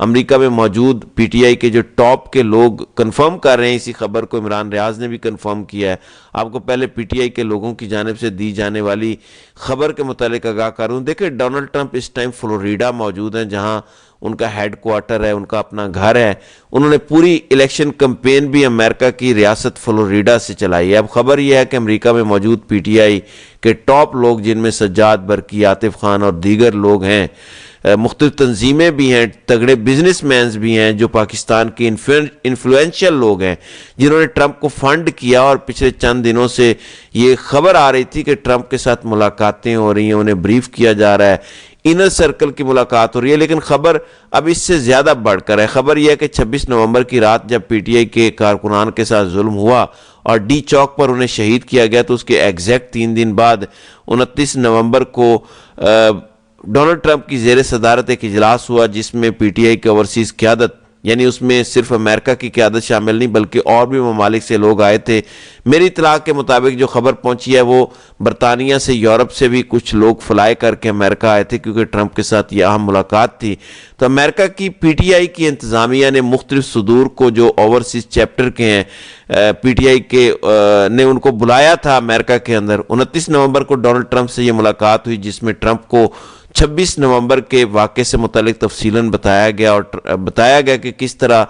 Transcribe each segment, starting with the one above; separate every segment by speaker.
Speaker 1: امریکہ میں موجود P T I کے جو ٹاپ کے لوگ کنفرم کر رہے ہیں اسی خبر کو، عمران ریاض نے بھی کنفرم کیا ہے۔ آپ کو پہلے پی ٹی آئی کے لوگوں کی جانب سے دی جانے والی خبر کے متعلق آگاہ کروں۔ دیکھیں ڈونلڈ ٹرمپ اس ٹائم فلوریڈا موجود ہیں، جہاں ان کا ہیڈ کوارٹر ہے، ان کا اپنا گھر ہے۔ انہوں نے پوری الیکشن کمپین بھی امریکہ کی ریاست فلوریڈا سے چلائی ہے۔ اب خبر یہ ہے کہ امریکہ میں موجود پی ٹی آئی کے ٹاپ لوگ، جن میں سجاد برقی، عاطف خان اور دیگر لوگ ہیں، مختلف تنظیمیں بھی ہیں، تگڑے بزنس مینز بھی ہیں، جو پاکستان کے انفلوئنشل لوگ ہیں، جنہوں نے ٹرمپ کو فنڈ کیا، اور پچھلے چند دنوں سے یہ خبر آ رہی تھی کہ ٹرمپ کے ساتھ ملاقاتیں ہو رہی ہیں، انہیں بریف کیا جا رہا ہے، انر سرکل کی ملاقات ہو رہی ہے۔ لیکن خبر اب اس سے زیادہ بڑھ کر ہے۔ خبر یہ ہے کہ 26 نومبر کی رات جب پی ٹی آئی کے کارکنان کے ساتھ ظلم ہوا اور ڈی چوک پر انہیں شہید کیا گیا، تو اس کے ایگزیکٹ 3 دن بعد 29 نومبر کو ڈونلڈ ٹرمپ کی زیر صدارت ایک اجلاس ہوا، جس میں پی ٹی آئی کے اوورسیز قیادت، یعنی اس میں صرف امریکہ کی قیادت شامل نہیں بلکہ اور بھی ممالک سے لوگ آئے تھے۔ میری اطلاع کے مطابق جو خبر پہنچی ہے وہ برطانیہ سے، یورپ سے بھی کچھ لوگ فلائی کر کے امریکہ آئے تھے، کیونکہ ٹرمپ کے ساتھ یہ اہم ملاقات تھی۔ تو امریکہ کی پی ٹی آئی کی انتظامیہ نے مختلف صدور کو جو اوورسیز چیپٹر کے ہیں پی ٹی آئی کے نے ان کو بلایا تھا امریکہ کے اندر۔ 29 نومبر کو ڈونلڈ ٹرمپ سے یہ ملاقات ہوئی، جس میں ٹرمپ کو 26 نومبر کے واقعے سے متعلق تفصیلاً بتایا گیا، اور بتایا گیا کہ کس طرح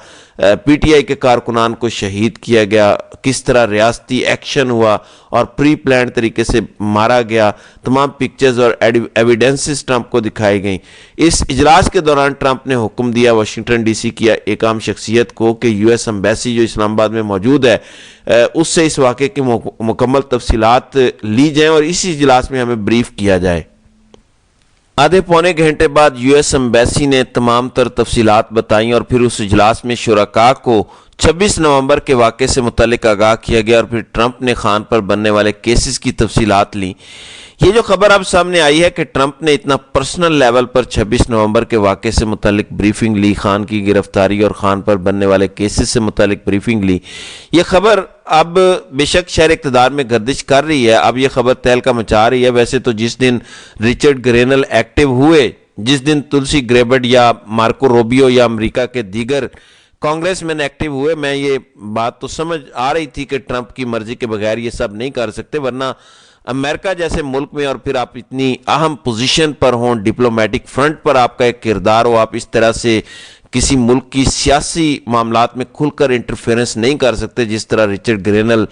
Speaker 1: پی ٹی آئی کے کارکنان کو شہید کیا گیا، کس طرح ریاستی ایکشن ہوا اور پری پلانڈ طریقے سے مارا گیا۔ تمام پکچرز اور ایویڈنسز ٹرمپ کو دکھائی گئیں۔ اس اجلاس کے دوران ٹرمپ نے حکم دیا واشنگٹن ڈی سی کی ایک عام شخصیت کو کہ یو ایس ایمبیسی جو اسلام آباد میں موجود ہے اس سے اس واقعے کی مکمل تفصیلات لی جائیں اور اسی اجلاس میں ہمیں بریف کیا جائے۔ آدھے پونے گھنٹے بعد یو ایس ایمبیسی نے تمام تر تفصیلات بتائیں، اور پھر اس اجلاس میں شرکاء کو 26 نومبر کے واقعے سے متعلق آگاہ کیا گیا، اور پھر ٹرمپ نے خان پر بننے والے کیسز کی تفصیلات لیں۔ یہ جو خبر اب سامنے آئی ہے کہ ٹرمپ نے اتنا پرسنل لیول پر 26 نومبر کے واقعے سے متعلق بریفنگ لی، خان کی گرفتاری اور خان پر بننے والے کیسز سے متعلق بریفنگ لی، یہ خبر اب بے شک شہر اقتدار میں گردش کر رہی ہے۔ اب یہ خبر تہلکہ مچا رہی ہے۔ ویسے تو جس دن رچرڈ گرینل ایکٹیو ہوئے، جس دن تلسی گریبڈ یا مارکو روبیو یا امریکہ کے دیگر کانگریس مین ایکٹیو ہوئے، میں یہ بات تو سمجھ آ رہی تھی کہ ٹرمپ کی مرضی کے بغیر یہ سب نہیں کر سکتے، ورنہ امریکہ جیسے ملک میں، اور پھر آپ اتنی اہم پوزیشن پر ہوں، ڈپلومیٹک فرنٹ پر آپ کا ایک کردار ہو، آپ اس طرح سے کسی ملک کی سیاسی معاملات میں کھل کر انٹرفیرنس نہیں کر سکتے جس طرح رچرڈ گرینل،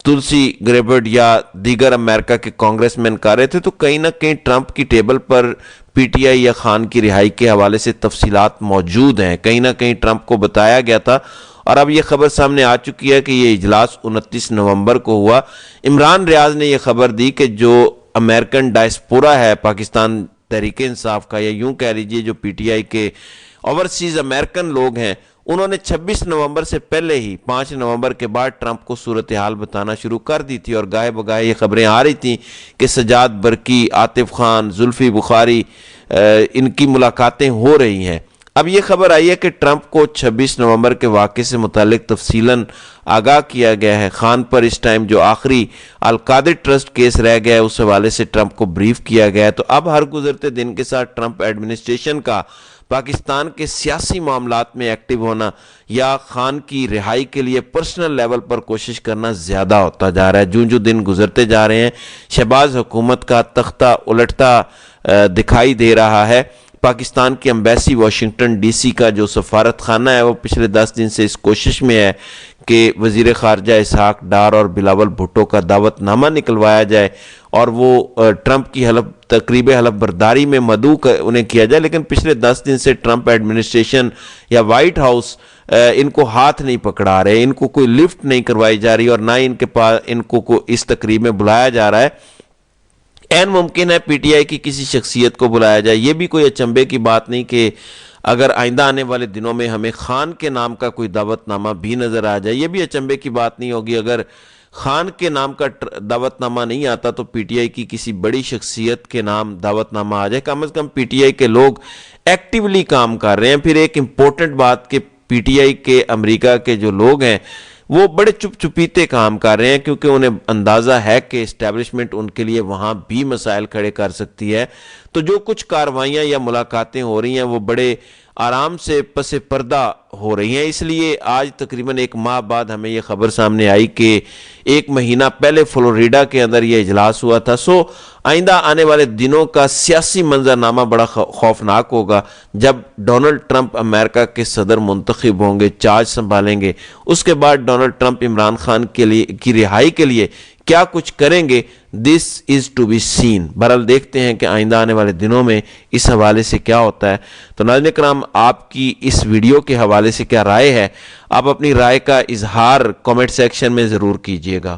Speaker 1: تلسی گریبڈ یا دیگر امریکہ کے کانگریس مین کر رہے تھے۔ تو کہیں نہ کہیں ٹرمپ کی table per P T I یا خان کی رہائی کے حوالے سے تفصیلات موجود ہیں، کہیں نہ کہیں ٹرمپ کو بتایا گیا تھا، اور اب یہ خبر سامنے آ چکی ہے کہ یہ اجلاس 29 نومبر کو ہوا۔ عمران ریاض نے یہ خبر دی کہ جو امریکن ڈائسپورا ہے پاکستان تحریک انصاف کا، یا یوں کہہ لیجیے جو پی ٹی آئی کے اوورسیز امریکن لوگ ہیں، انہوں نے 26 نومبر سے پہلے ہی 5 نومبر کے بعد ٹرمپ کو صورتحال بتانا شروع کر دی تھی، اور گاہے بگاہے یہ خبریں آ رہی تھیں کہ سجاد برقی، عاطف خان، زلفی بخاری، ان کی ملاقاتیں ہو رہی ہیں۔ اب یہ خبر آئی ہے کہ ٹرمپ کو 26 نومبر کے واقعے سے متعلق تفصیلاً آگاہ کیا گیا ہے۔ خان پر اس ٹائم جو آخری القادر ٹرسٹ کیس رہ گیا ہے، اس حوالے سے ٹرمپ کو بریف کیا گیا ہے۔ تو اب ہر گزرتے دن کے ساتھ ٹرمپ ایڈمنسٹریشن کا پاکستان کے سیاسی معاملات میں ایکٹیو ہونا یا خان کی رہائی کے لیے پرسنل لیول پر کوشش کرنا زیادہ ہوتا جا رہا ہے۔ جو دن گزرتے جا رہے ہیں، شہباز حکومت کا تختہ الٹتا دکھائی دے رہا ہے۔ پاکستان کی ایمبیسی واشنگٹن ڈی سی کا جو سفارت خانہ ہے، وہ پچھلے 10 دن سے اس کوشش میں ہے کہ وزیر خارجہ اسحاق ڈار اور بلاول بھٹو کا دعوت نامہ نکلوایا جائے اور وہ ٹرمپ کی تقریب حلف برداری میں مدعو انہیں کیا جائے، لیکن پچھلے 10 دن سے ٹرمپ ایڈمنسٹریشن یا وائٹ ہاؤس ان کو ہاتھ نہیں پکڑا رہے، ان کو کوئی لفٹ نہیں کروائی جا رہی، اور نہ ہی ان کو اس تقریب میں بلایا جا رہا ہے۔ این ممکن ہے پی ٹی آئی کی کسی شخصیت کو بلایا جائے۔ یہ بھی کوئی اچنبے کی بات نہیں کہ اگر آئندہ آنے والے دنوں میں ہمیں خان کے نام کا کوئی دعوت نامہ بھی نظر آ جائے، یہ بھی اچنبے کی بات نہیں ہوگی۔ اگر خان کے نام کا دعوت نامہ نہیں آتا تو پی ٹی آئی کی کسی بڑی شخصیت کے نام دعوت نامہ آ جائے۔ کم از کم پی ٹی آئی کے لوگ ایکٹیولی کام کر رہے ہیں۔ پھر ایک امپورٹنٹ بات کہ پی ٹی آئی کے امریکہ کے جو لوگ ہیں وہ بڑے چپ چپیتے کام کر رہے ہیں، کیونکہ انہیں اندازہ ہے کہ اسٹیبلشمنٹ ان کے لیے وہاں بھی مسائل کھڑے کر سکتی ہے۔ تو جو کچھ کاروائیاں یا ملاقاتیں ہو رہی ہیں وہ بڑے آرام سے پس پردہ ہو رہی ہیں۔ اس لیے آج تقریباً 1 ماہ بعد ہمیں یہ خبر سامنے آئی کہ 1 مہینہ پہلے فلوریڈا کے اندر یہ اجلاس ہوا تھا۔ آئندہ آنے والے دنوں کا سیاسی منظرنامہ بڑا خوفناک ہوگا جب ڈونلڈ ٹرمپ امریکہ کے صدر منتخب ہوں گے، چارج سنبھالیں گے۔ اس کے بعد ڈونلڈ ٹرمپ عمران خان کی رہائی کے لیے کیا کچھ کریں گے، دس از ٹو بی سین۔ بہرحال دیکھتے ہیں کہ آئندہ آنے والے دنوں میں اس حوالے سے کیا ہوتا ہے۔ تو ناظرین کرام، آپ کی اس ویڈیو کے حوالے سے کیا رائے ہے؟ آپ اپنی رائے کا اظہار کمنٹ سیکشن میں ضرور کیجیے گا۔